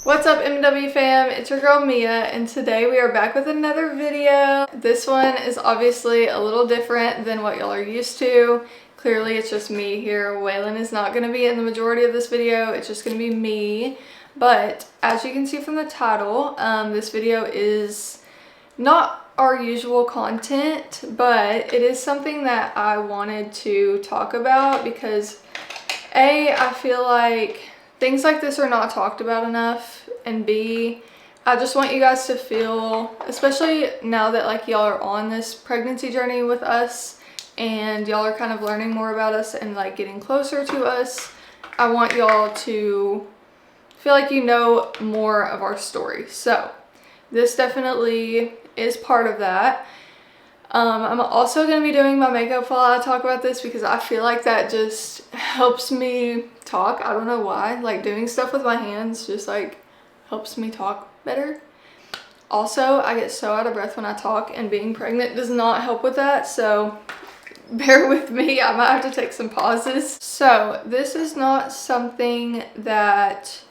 What's up, MW fam? It's your girl Mia, and today we are back with another video. This one is obviously a little different than what y'all are used to. Clearly it's just me here. Waylon is not going to be in the majority of this video. It's just going to be me. But as you can see from the title, this video is not our usual content, but it is something that I wanted to talk about because I feel like things like this are not talked about enough, and B, I just want you guys to feel, especially now that like y'all are on this pregnancy journey with us and y'all are kind of learning more about us and like getting closer to us, I want y'all to feel like you know more of our story. So this definitely is part of that. I'm also going to be doing my makeup while I talk about this because I feel like that just helps me talk. I don't know why. Like doing stuff with my hands just like helps me talk better. Also, I get so out of breath when I talk, and being pregnant does not help with that. So bear with me. I might have to take some pauses. So this is not something that,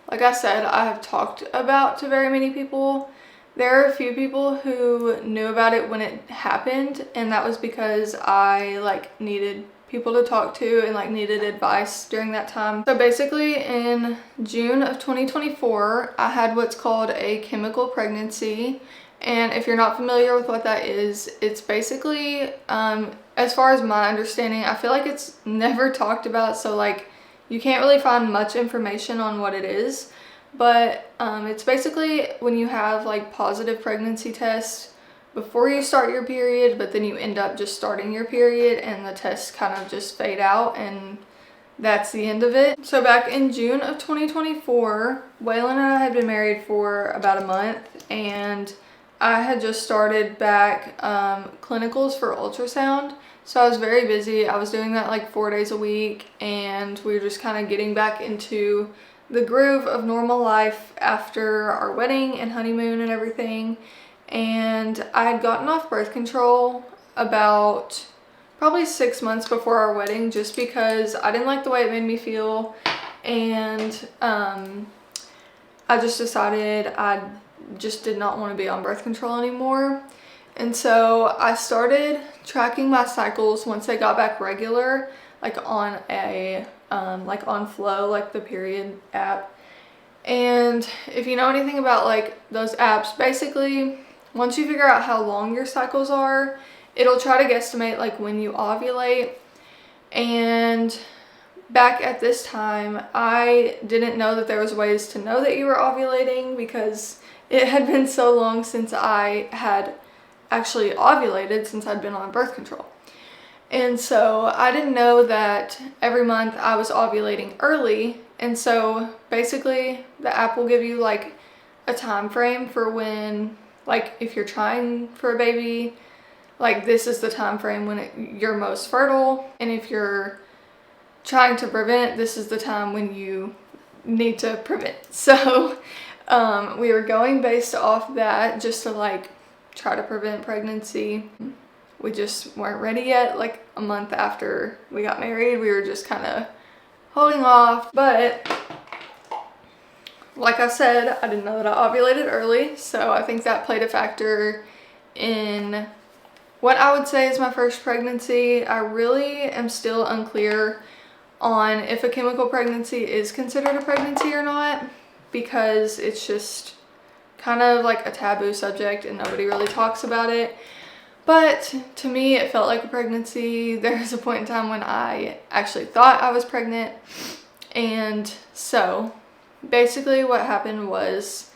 like I said, I have talked about to very many people. There are a few people who knew about it when it happened, and that was because I like needed people to talk to and like needed advice during that time. So basically in June of 2024, I had what's called a chemical pregnancy. And if you're not familiar with what that is, it's basically, as far as my understanding, I feel like it's never talked about. So like you can't really find much information on what it is. But it's basically when you have like positive pregnancy tests before you start your period, but then you end up just starting your period and the tests kind of just fade out, and that's the end of it. So back in June of 2024, Waylon and I had been married for about a month, and I had just started back clinicals for ultrasound. So I was very busy. I was doing that like 4 days a week, and we were just kind of getting back into the groove of normal life after our wedding and honeymoon and everything. And I had gotten off birth control about probably 6 months before our wedding just because I didn't like the way it made me feel, and I just decided I just did not want to be on birth control anymore. And so I started tracking my cycles once I got back regular, like on a like on Flow, like the period app. And if you know anything about like those apps, basically once you figure out how long your cycles are, it'll try to guesstimate like when you ovulate. And back at this time, I didn't know that there was ways to know that you were ovulating because it had been so long since I had actually ovulated, since I'd been on birth control. And so I didn't know that every month I was ovulating early. And so basically the app will give you like a time frame for when, like if you're trying for a baby, like this is the time frame when you're most fertile. And if you're trying to prevent, this is the time when you need to prevent. So we were going based off that just to like try to prevent pregnancy. We just weren't ready yet. Like a month after we got married, we were just kind of holding off. But like I said, I didn't know that I ovulated early, so I think that played a factor in what I would say is my first pregnancy. I really am still unclear on if a chemical pregnancy is considered a pregnancy or not, because it's just kind of like a taboo subject and nobody really talks about it. But to me, it felt like a pregnancy. There was a point in time when I actually thought I was pregnant. And so basically what happened was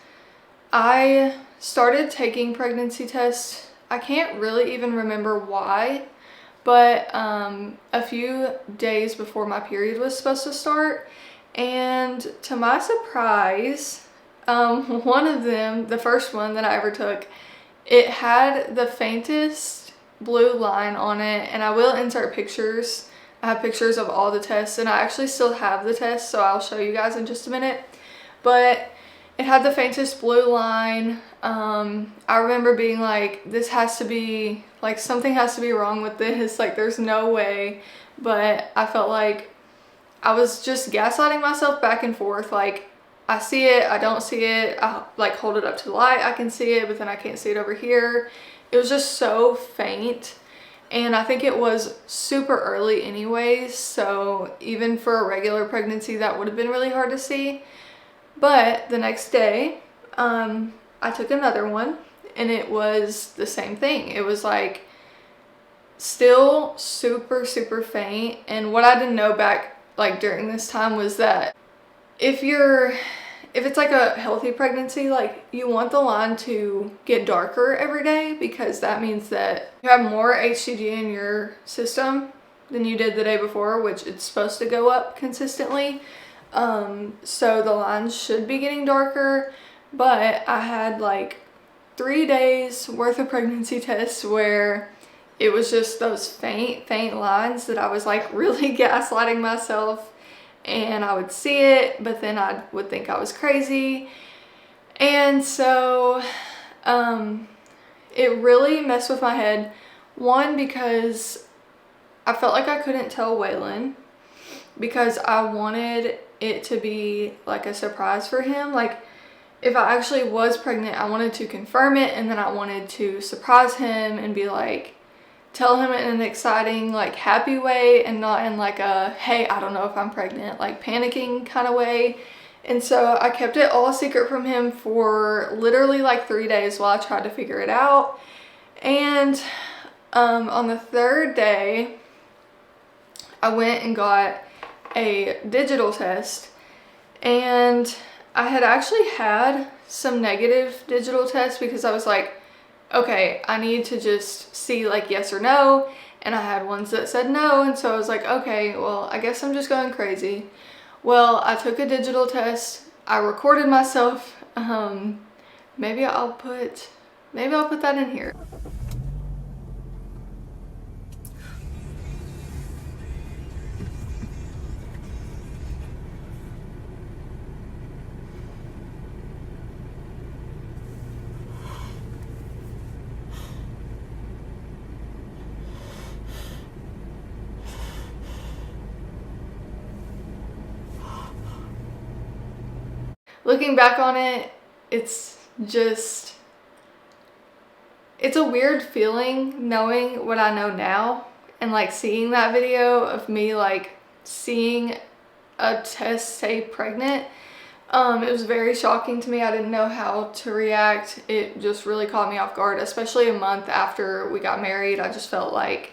I started taking pregnancy tests. I can't really even remember why, but a few days before my period was supposed to start. And to my surprise, one of them, the first one that I ever took, it had the faintest blue line on it, and I will insert pictures. I have pictures of all the tests, and I actually still have the tests, so I'll show you guys in just a minute. But it had the faintest blue line. I remember being like, this has to be, like something has to be wrong with this, like there's no way. But I felt like I was just gaslighting myself back and forth, like I see it, I don't see it, I like hold it up to the light, I can see it, but then I can't see it over here. It was just so faint. And I think it was super early anyways, so even for a regular pregnancy that would have been really hard to see. But the next day, I took another one and it was the same thing. It was like still super, super faint. And what I didn't know back like during this time was that if it's like a healthy pregnancy, like you want the line to get darker every day because that means that you have more HCG in your system than you did the day before, which it's supposed to go up consistently. So the lines should be getting darker, but I had like 3 days worth of pregnancy tests where it was just those faint lines that I was like really gaslighting myself. And I would see it, but then I would think I was crazy. And so it really messed with my head. One, because I felt like I couldn't tell Waylon because I wanted it to be like a surprise for him. Like if I actually was pregnant, I wanted to confirm it, and then I wanted to surprise him and be like, tell him in an exciting, like happy way, and not in like a, hey, I don't know if I'm pregnant, like panicking kind of way. And so I kept it all secret from him for literally like 3 days while I tried to figure it out. And on the 3rd day, I went and got a digital test, and I had actually had some negative digital tests because I was like, okay, I need to just see like yes or no, and I had ones that said no, and so I was like, okay, well, I guess I'm just going crazy. Well, I took a digital test, I recorded myself. Maybe I'll put that in here. Looking back on it, it's a weird feeling knowing what I know now, and like seeing that video of me like seeing a test say pregnant. It was very shocking to me. I didn't know how to react. It just really caught me off guard, especially a month after we got married. I just felt like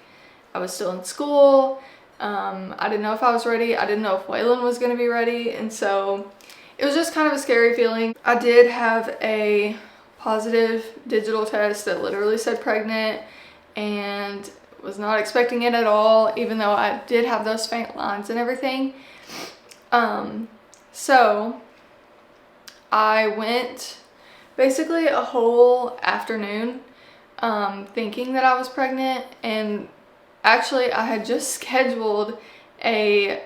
I was still in school. I didn't know if I was ready. I didn't know if Waylon was going to be ready, and so it was just kind of a scary feeling. I did have a positive digital test that literally said pregnant, and was not expecting it at all, even though I did have those faint lines and everything. So I went basically a whole afternoon thinking that I was pregnant, and actually I had just scheduled a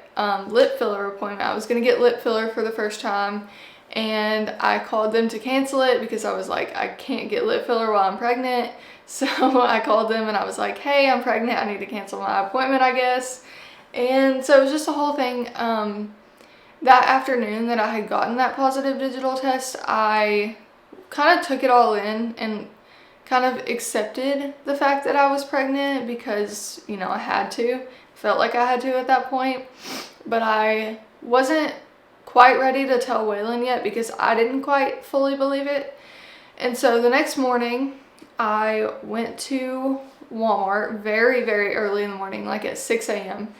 lip filler appointment. I was gonna get lip filler for the first time, and I called them to cancel it because I was like, I can't get lip filler while I'm pregnant. So I called them and I was like, hey, I'm pregnant, I need to cancel my appointment, I guess. And so it was just a whole thing. That afternoon that I had gotten that positive digital test, I kind of took it all in and kind of accepted the fact that I was pregnant because, you know, I had to. Felt like I had to at that point, but I wasn't quite ready to tell Waylon yet because I didn't quite fully believe it. And so the next morning I went to Walmart very, very early in the morning, like at 6 a.m.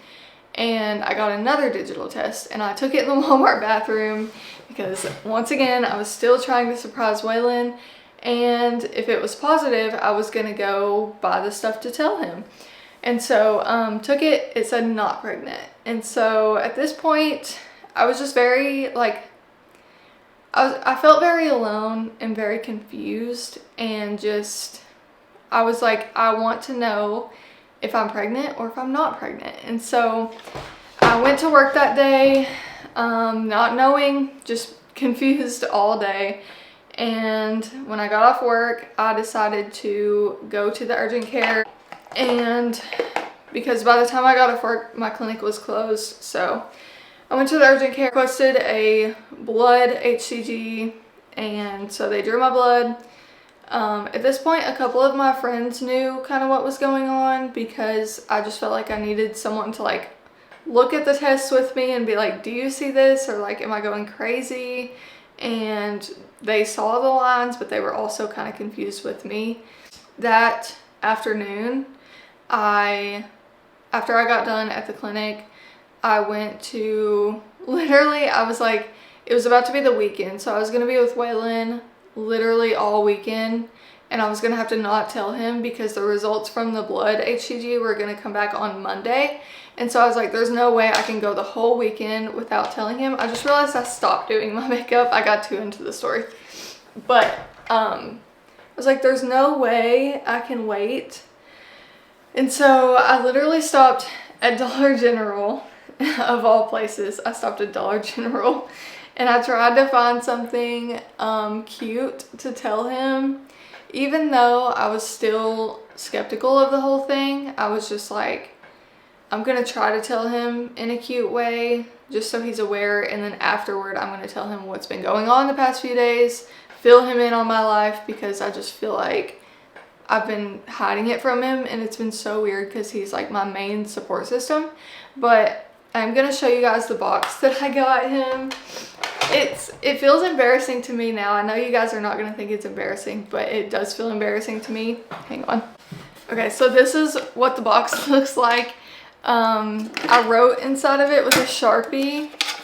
and I got another digital test, and I took it in the Walmart bathroom because once again I was still trying to surprise Waylon, and if it was positive I was gonna go buy the stuff to tell him. And so took it, it said not pregnant. And so at this point, I was just very like, I felt very alone and very confused, and just, I was like, I want to know if I'm pregnant or if I'm not pregnant. And so I went to work that day, not knowing, just confused all day. And when I got off work, I decided to go to the urgent care. And because by the time I got off work, my clinic was closed, so I went to the urgent care, requested a blood HCG, and so they drew my blood. At this point, a couple of my friends knew kind of what was going on because I just felt like I needed someone to like look at the tests with me and be like, do you see this? Or like, am I going crazy? And they saw the lines, but they were also kind of confused with me. That afternoon, after I got done at the clinic, I went to, literally, I was like, it was about to be the weekend, so I was gonna be with Waylon literally all weekend, and I was gonna have to not tell him because the results from the blood HCG were gonna come back on Monday. And so I was like, there's no way I can go the whole weekend without telling him. I just realized I stopped doing my makeup. I got too into the story. But I was like, there's no way I can wait. And so I literally stopped at Dollar General, of all places. I stopped at Dollar General and I tried to find something cute to tell him. Even though I was still skeptical of the whole thing, I was just like, I'm gonna try to tell him in a cute way just so he's aware, and then afterward I'm gonna tell him what's been going on the past few days, fill him in on my life, because I just feel like I've been hiding it from him and it's been so weird because he's like my main support system. But I'm gonna show you guys the box that I got him. It feels embarrassing to me now. I know you guys are not gonna think it's embarrassing, but it does feel embarrassing to me. Hang on. Okay, so this is what the box looks like. I wrote inside of it with a Sharpie. It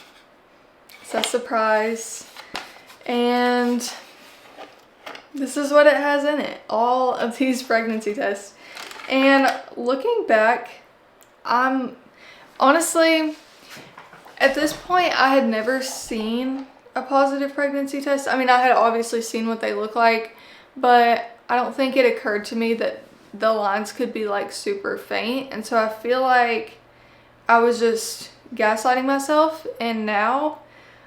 says surprise. And this is what it has in it. All of these pregnancy tests. And looking back, I'm honestly, at this point, I had never seen a positive pregnancy test. I mean, I had obviously seen what they look like, but I don't think it occurred to me that the lines could be like super faint. And so I feel like I was just gaslighting myself. And now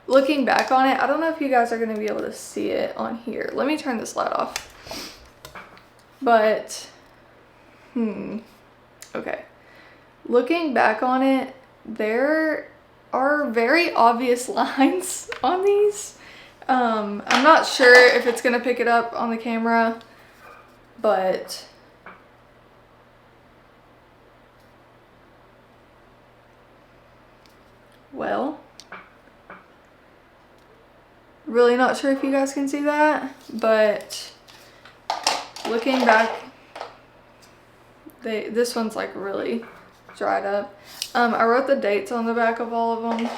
looking back on it, I don't know if you guys are going to be able to see it on here. Let me turn this light off. But, okay. Looking back on it, there are very obvious lines on these. I'm not sure if it's going to pick it up on the camera, but well, really not sure if you guys can see that, but looking back, this one's like really dried up. I wrote the dates on the back of all of them.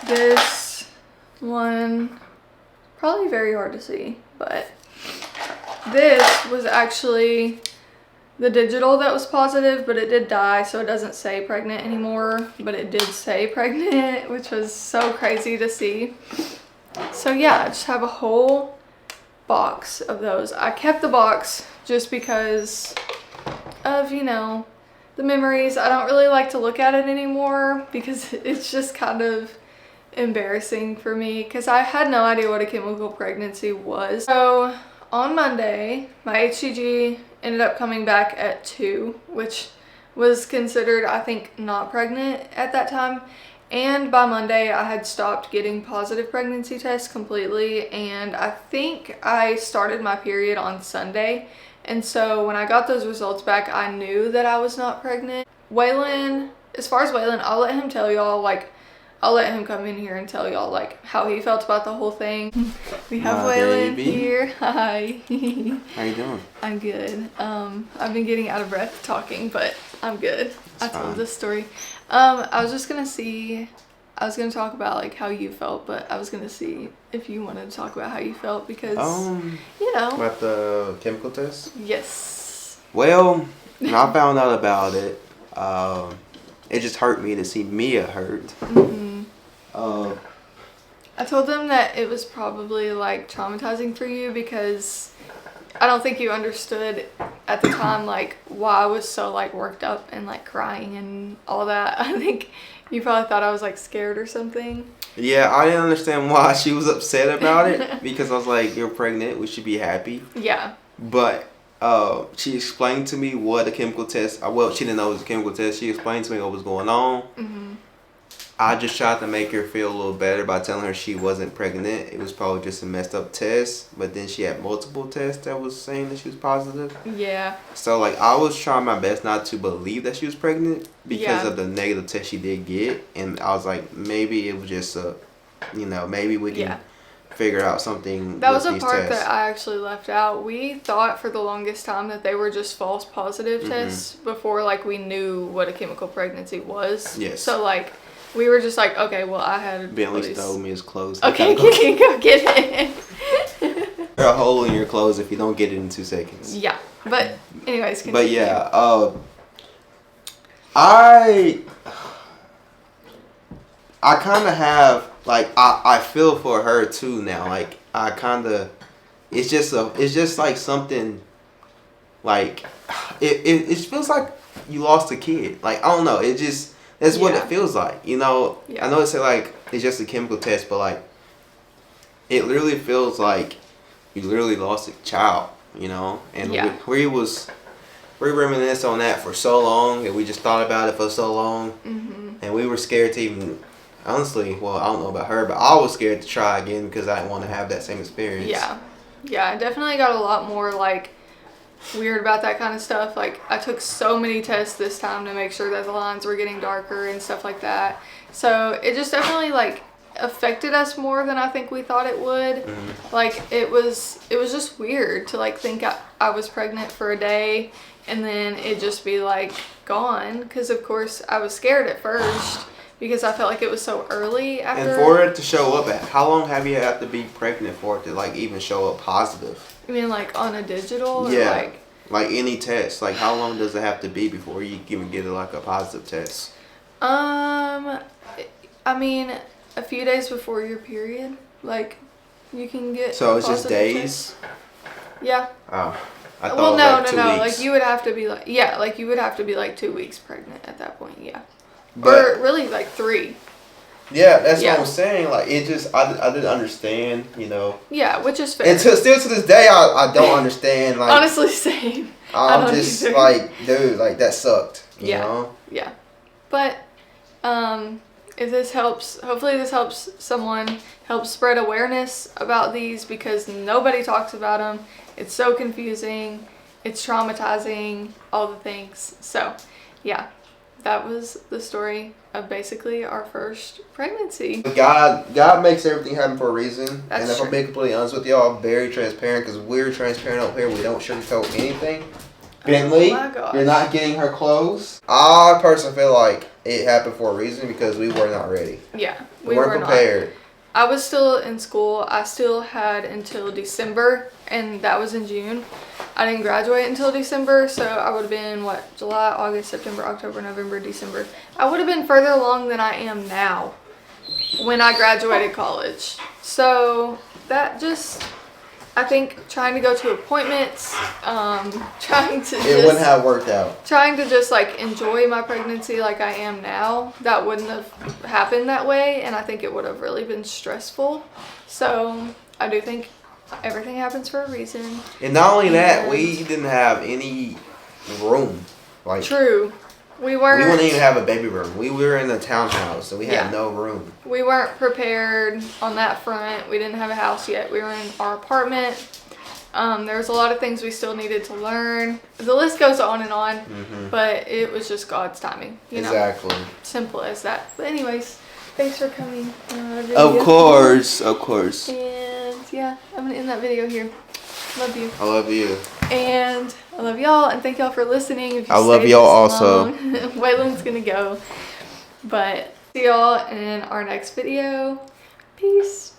This one, probably very hard to see, but this was actually the digital that was positive, but it did die, so it doesn't say pregnant anymore, but it did say pregnant, which was so crazy to see. So yeah, I just have a whole box of those. I kept the box just because of, you know, the memories. I don't really like to look at it anymore because it's just kind of embarrassing for me because I had no idea what a chemical pregnancy was. So on Monday, my HCG ended up coming back at 2, which was considered, I think, not pregnant at that time. And by Monday, I had stopped getting positive pregnancy tests completely. And I think I started my period on Sunday. And so when I got those results back, I knew that I was not pregnant. Waylon, as far as Waylon, I'll let him tell y'all, like, I'll let him come in here and tell y'all, like, how he felt about the whole thing. We have Waylon here. Hi. How you doing? I'm good. I've been getting out of breath talking, but I'm good. I told this story. I was just gonna see, I was gonna talk about like how you felt, but I was gonna see if you wanted to talk about how you felt because, you know. About the chemical test? Yes. Well, when I found out about it, it just hurt me to see Mia hurt. I told them that it was probably like traumatizing for you because I don't think you understood at the time like why I was so like worked up and like crying and all that. I think you probably thought I was like scared or something. Yeah, I didn't understand why she was upset about it because I was like, you're pregnant, we should be happy. Yeah. But she explained to me what a chemical test, well, she didn't know it was a chemical test. She explained to me what was going on. I just tried to make her feel a little better by telling her she wasn't pregnant. It was probably just a messed up test. But then she had multiple tests that was saying that she was positive. Yeah. So, like, I was trying my best not to believe that she was pregnant because Yeah. of the negative test she did get. And I was like, maybe it was just a, maybe we can figure out something. That with was a these part tests. that I actually left out. We thought for the longest time that they were just false positive tests before, like, we knew what a chemical pregnancy was. Yes. So, like, we were just like, okay, well, I had Bentley stole me his clothes. Okay, can you go get it? There's a hole in your clothes if you don't get it in 2 seconds. Yeah, but anyways, continue. But yeah, I kind of have, like, I feel for her too now. Like, I kind of, it's just like something, like, it feels like you lost a kid. Like, I don't know, that's what it feels like, I know it said, like, it's just a chemical test, but, like, it literally feels like you literally lost a child, and we reminisced on that for so long, and we just thought about it for so long, and we were scared to even, honestly, well, I don't know about her, but I was scared to try again because I didn't want to have that same experience. Yeah, I definitely got a lot more, like, weird about that kind of stuff. Like, I took so many tests this time to make sure that the lines were getting darker and stuff like that. So it just definitely, like, affected us more than I think we thought it would. Like, it was just weird to, like, think I was pregnant for a day and then it just be, like, gone. Because, of course, I was scared at first because I felt like it was so early after. And for it to show up, how long have you had to be pregnant for it to, like, even show up positive? You mean, like, on a digital? Or yeah. Like any test. Like, how long does it have to be before you even get, like, a positive test? I mean, a few days before your period, like, you can get. So it's just days? Test. Yeah. Oh. I thought well, no, 2 no. weeks. Like, you would have to be like, like, you would have to be like 2 weeks pregnant at that point. Yeah. But, or really like 3. Yeah, that's what I'm saying. Like, it just, I didn't understand, Yeah, which is fair. And still to this day, I don't understand. Like, honestly, same. I'm just either. Like, dude, like, that sucked. You know? Yeah. But, if this helps, hopefully this helps someone, help spread awareness about these because nobody talks about them. It's so confusing. It's traumatizing, all the things. So, yeah. That was the story of basically our first pregnancy. God makes everything happen for a reason. That's and if true. I'm being completely honest with y'all, I'm very transparent because we're transparent over here. We don't sugarcoat anything. Bentley, oh my gosh. You're not getting her clothes. I personally feel like it happened for a reason because we were not ready. Yeah, we weren't prepared. I was still in school. I still had until December, and that was in June. I didn't graduate until December, so I would have been, July, August, September, October, November, December. I would have been further along than I am now when I graduated college. So that just, I think trying to go to appointments, it wouldn't have worked out. Trying to just, like, enjoy my pregnancy like I am now, that wouldn't have happened that way, and I think it would have really been stressful. So I do think everything happens for a reason. And not only that, we didn't have any room. Like, true. We wouldn't even have a baby room. We were in a townhouse, so we had no room. We weren't prepared on that front. We didn't have a house yet. We were in our apartment. There was a lot of things we still needed to learn. The list goes on and on, but it was just God's timing. You know? Exactly. Simple as that. But anyways, thanks for coming. Of course. And yeah, I'm going to end that video here. Love you. I love you. And I love y'all, and thank y'all for listening. If you I love y'all also. Waylon's gonna go. But see y'all in our next video. Peace.